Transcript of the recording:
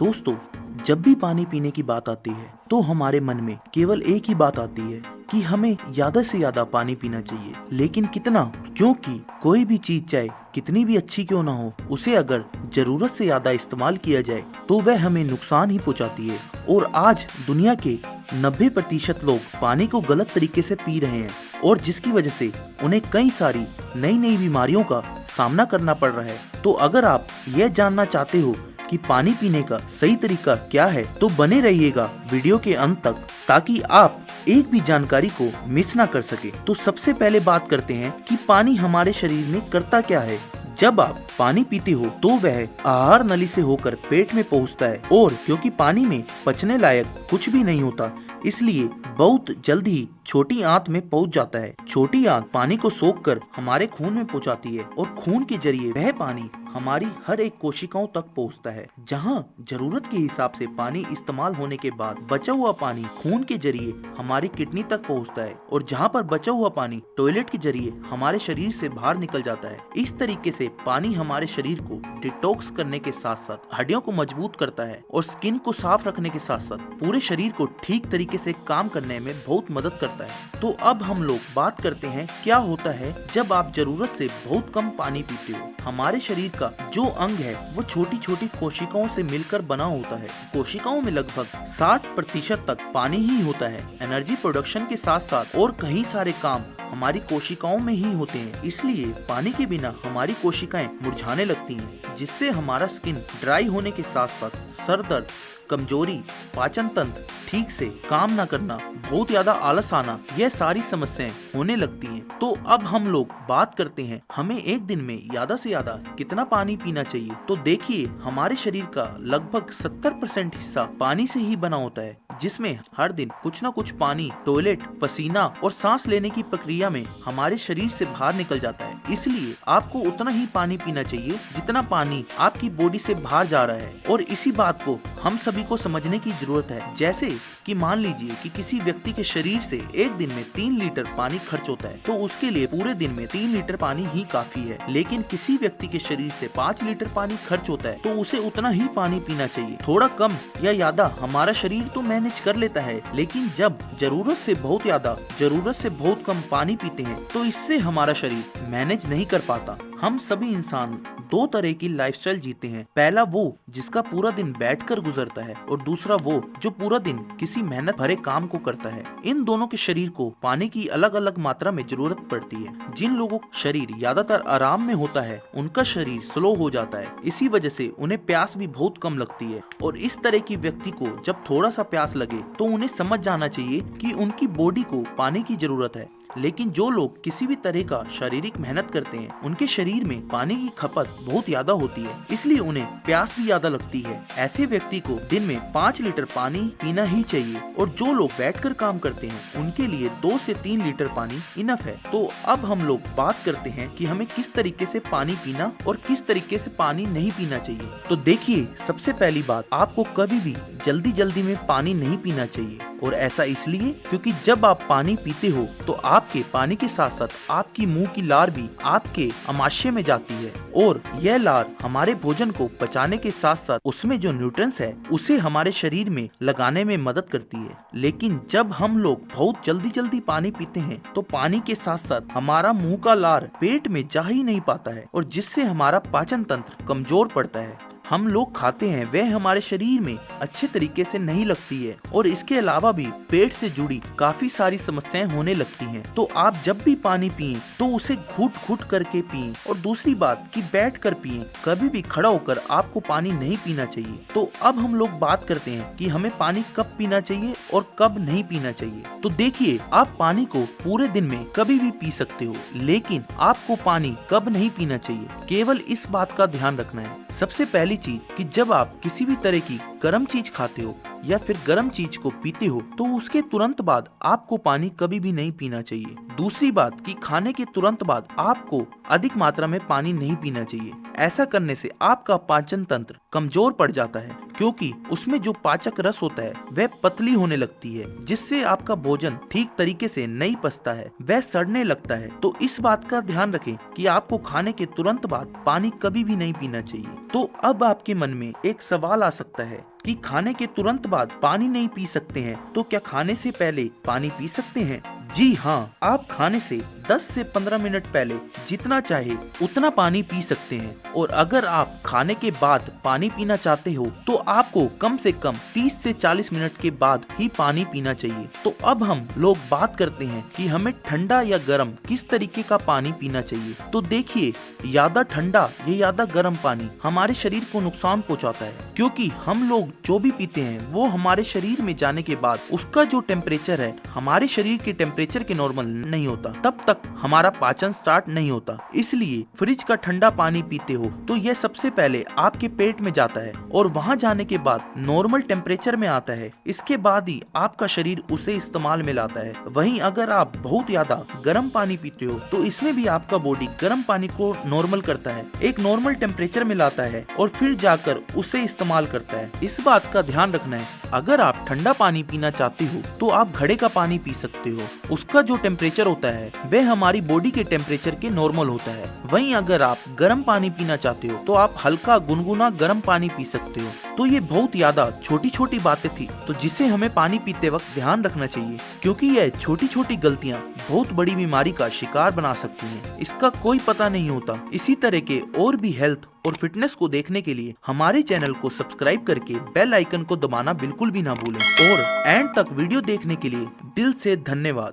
दोस्तों, जब भी पानी पीने की बात आती है तो हमारे मन में केवल एक ही बात आती है कि हमें ज्यादा से ज्यादा पानी पीना चाहिए। लेकिन कितना? क्योंकि कोई भी चीज चाहे कितनी भी अच्छी क्यों ना हो, उसे अगर जरूरत से ज्यादा इस्तेमाल किया जाए तो वह हमें नुकसान ही पहुंचाती है। और आज दुनिया के 90% लोग पानी को गलत तरीके से पी रहे हैं और जिसकी वजह से उन्हें कई सारी नई नई बीमारियों का सामना करना पड़ रहा है। तो अगर आप यह जानना चाहते हो कि पानी पीने का सही तरीका क्या है तो बने रहिएगा वीडियो के अंत तक, ताकि आप एक भी जानकारी को मिस ना कर सके। तो सबसे पहले बात करते हैं कि पानी हमारे शरीर में करता क्या है। जब आप पानी पीते हो तो वह आहार नली से होकर पेट में पहुंचता है, और क्योंकि पानी में पचने लायक कुछ भी नहीं होता, इसलिए बहुत जल्द ही छोटी आंत में पहुंच जाता है। छोटी आंत पानी को सोखकर हमारे खून में पहुंचाती है और खून के जरिए वह पानी हमारी हर एक कोशिकाओं तक पहुंचता है, जहां जरूरत के हिसाब से पानी इस्तेमाल होने के बाद बचा हुआ पानी खून के जरिए हमारी किडनी तक पहुंचता है, और जहां पर बचा हुआ पानी टॉयलेट के जरिए हमारे शरीर से बाहर निकल जाता है। इस तरीके से पानी हमारे शरीर को डिटॉक्स करने के साथ साथ हड्डियों को मजबूत करता है और स्किन को साफ रखने के साथ साथ पूरे शरीर को ठीक तरीके से काम करने में बहुत मदद करता है। तो अब हम लोग बात करते हैं क्या होता है जब आप जरूरत से बहुत कम पानी पीते हो। हमारे शरीर का जो अंग है वो छोटी छोटी कोशिकाओं से मिलकर बना होता है। कोशिकाओं में लगभग 60% तक पानी ही होता है। एनर्जी प्रोडक्शन के साथ साथ और कई सारे काम हमारी कोशिकाओं में ही होते हैं, इसलिए पानी के बिना हमारी कोशिकाएं मुरझाने लगती हैं, जिससे हमारा स्किन ड्राई होने के साथ साथ सर दर्द, कमजोरी, पाचन तंत्र ठीक से काम न करना, बहुत ज्यादा आलस आना, यह सारी समस्याएं होने लगती हैं। तो अब हम लोग बात करते हैं हमें एक दिन में ज्यादा से ज्यादा कितना पानी पीना चाहिए। तो देखिए, हमारे शरीर का लगभग 70% हिस्सा पानी से ही बना होता है, जिसमें हर दिन कुछ न कुछ पानी टॉयलेट, पसीना और सांस लेने की प्रक्रिया में हमारे शरीर से बाहर निकल जाता है। इसलिए आपको उतना ही पानी पीना चाहिए जितना पानी आपकी बॉडी से बाहर जा रहा है। और इसी बात को हम सभी को समझने की जरूरत है। जैसे कि मान लीजिए कि किसी व्यक्ति के शरीर से एक दिन में 3 लीटर पानी खर्च होता है, तो उसके लिए पूरे दिन में 3 लीटर पानी ही काफी है। लेकिन किसी व्यक्ति के शरीर से 5 लीटर पानी खर्च होता है, तो उसे उतना ही पानी पीना चाहिए। थोड़ा कम या ज्यादा हमारा शरीर तो मैनेज कर लेता है, लेकिन जब जरूरत से बहुत ज्यादा, जरूरत से बहुत कम पानी पीते हैं तो इससे हमारा शरीर मैनेज नहीं कर पाता। हम सभी इंसान 2 तरह की लाइफस्टाइल जीते हैं। पहला वो जिसका पूरा दिन बैठकर गुजरता है, और दूसरा वो जो पूरा दिन किसी मेहनत भरे काम को करता है। इन दोनों के शरीर को पानी की अलग अलग मात्रा में जरूरत पड़ती है। जिन लोगों का शरीर ज्यादातर आराम में होता है उनका शरीर स्लो हो जाता है, इसी वजह से उन्हें प्यास भी बहुत कम लगती है। और इस तरह की व्यक्ति को जब थोड़ा सा प्यास लगे तो उन्हें समझ जाना चाहिए कि उनकी बॉडी को पानी की जरूरत है। लेकिन जो लोग किसी भी तरह का शारीरिक मेहनत करते हैं उनके शरीर में पानी की खपत बहुत ज्यादा होती है, इसलिए उन्हें प्यास भी ज्यादा लगती है। ऐसे व्यक्ति को दिन में 5 लीटर पानी पीना ही चाहिए, और जो लोग बैठकर काम करते हैं उनके लिए 2 से 3 लीटर पानी इनफ है। तो अब हम लोग बात करते हैं कि हमें किस तरीके से पानी पीना और किस तरीके से पानी नहीं पीना चाहिए। तो देखिए, सबसे पहली बात, आपको कभी भी जल्दी जल्दी में पानी नहीं पीना चाहिए। और ऐसा इसलिए क्योंकि जब आप पानी पीते हो तो आपके पानी के साथ साथ आपकी मुंह की लार भी आपके आमाशय में जाती है, और यह लार हमारे भोजन को पचाने के साथ साथ उसमें जो न्यूट्रिएंट्स है उसे हमारे शरीर में लगाने में मदद करती है। लेकिन जब हम लोग बहुत जल्दी जल्दी पानी पीते हैं तो पानी के साथ साथ हमारा मुंह का लार पेट में जा ही नहीं पाता है, और जिससे हमारा पाचन तंत्र कमजोर पड़ता है। हम लोग खाते हैं वह हमारे शरीर में अच्छे तरीके से नहीं लगती है, और इसके अलावा भी पेट से जुड़ी काफी सारी समस्याएं होने लगती हैं। तो आप जब भी पानी पिएं तो उसे घुट घुट करके पिएं, और दूसरी बात कि बैठ कर पिएं। कभी भी खड़ा होकर आपको पानी नहीं पीना चाहिए। तो अब हम लोग बात करते हैं कि हमें पानी कब पीना चाहिए और कब नहीं पीना चाहिए। तो देखिए, आप पानी को पूरे दिन में कभी भी पी सकते हो, लेकिन आपको पानी कब नहीं पीना चाहिए केवल इस बात का ध्यान रखना है। सबसे पहली चीज कि जब आप किसी भी तरह की गर्म चीज खाते हो या फिर गर्म चीज को पीते हो तो उसके तुरंत बाद आपको पानी कभी भी नहीं पीना चाहिए। दूसरी बात कि खाने के तुरंत बाद आपको अधिक मात्रा में पानी नहीं पीना चाहिए। ऐसा करने से आपका पाचन तंत्र कमजोर पड़ जाता है, क्योंकि उसमें जो पाचक रस होता है वह पतली होने लगती है, जिससे आपका भोजन ठीक तरीके से नहीं पचता है, वह सड़ने लगता है। तो इस बात का ध्यान रखें कि आपको खाने के तुरंत बाद पानी कभी भी नहीं पीना चाहिए। तो अब आपके मन में एक सवाल आ सकता है कि खाने के तुरंत बाद पानी नहीं पी सकते हैं, तो क्या खाने से पहले पानी पी सकते हैं? जी हाँ, आप खाने से 10 से 15 मिनट पहले जितना चाहे उतना पानी पी सकते हैं, और अगर आप खाने के बाद पानी पीना चाहते हो तो आपको कम से कम 30 से 40 मिनट के बाद ही पानी पीना चाहिए। तो अब हम लोग बात करते हैं कि हमें ठंडा या गर्म किस तरीके का पानी पीना चाहिए। तो देखिए, ज्यादा ठंडा या ज्यादा गर्म पानी हमारे शरीर को नुकसान पहुंचाता है, क्योंकि हम लोग जो भी पीते हैं वो हमारे शरीर में जाने के बाद उसका जो टेम्परेचर है हमारे शरीर के टेम्परेचर के नॉर्मल नहीं होता, तब तक हमारा पाचन स्टार्ट नहीं होता। इसलिए फ्रिज का ठंडा पानी पीते हो तो यह सबसे पहले आपके पेट में जाता है और वहां जाने के बाद नॉर्मल टेम्परेचर में आता है। इसके बाद ही आपका शरीर उसे इस्तेमाल में लाता है। वहीं अगर आप बहुत ज्यादा गर्म पानी पीते हो तो इसमें भी आपका बॉडी गर्म पानी को नॉर्मल करता है, एक नॉर्मल टेम्परेचर में लाता है और फिर जाकर उसे इस्तेमाल करता है। इस बात का ध्यान रखना है, अगर आप ठंडा पानी पीना चाहते हो तो आप घड़े का पानी पी सकते हो। उसका जो टेम्परेचर होता है वह हमारी बॉडी के टेम्परेचर के नॉर्मल होता है। वहीं अगर आप गर्म पानी पीना चाहते हो तो आप हल्का गुनगुना गर्म पानी पी सकते हो। तो ये बहुत ज्यादा छोटी छोटी बातें थी, तो जिसे हमें पानी पीते वक्त ध्यान रखना चाहिए, क्योंकि यह छोटी छोटी गलतियां बहुत बड़ी बीमारी का शिकार बना सकती हैं। इसका कोई पता नहीं होता। इसी तरह के और भी हेल्थ और फिटनेस को देखने के लिए हमारे चैनल को सब्सक्राइब करके बेल आइकन को दबाना बिल्कुल भी ना भूलें। और एंड तक वीडियो देखने के लिए दिल से धन्यवाद।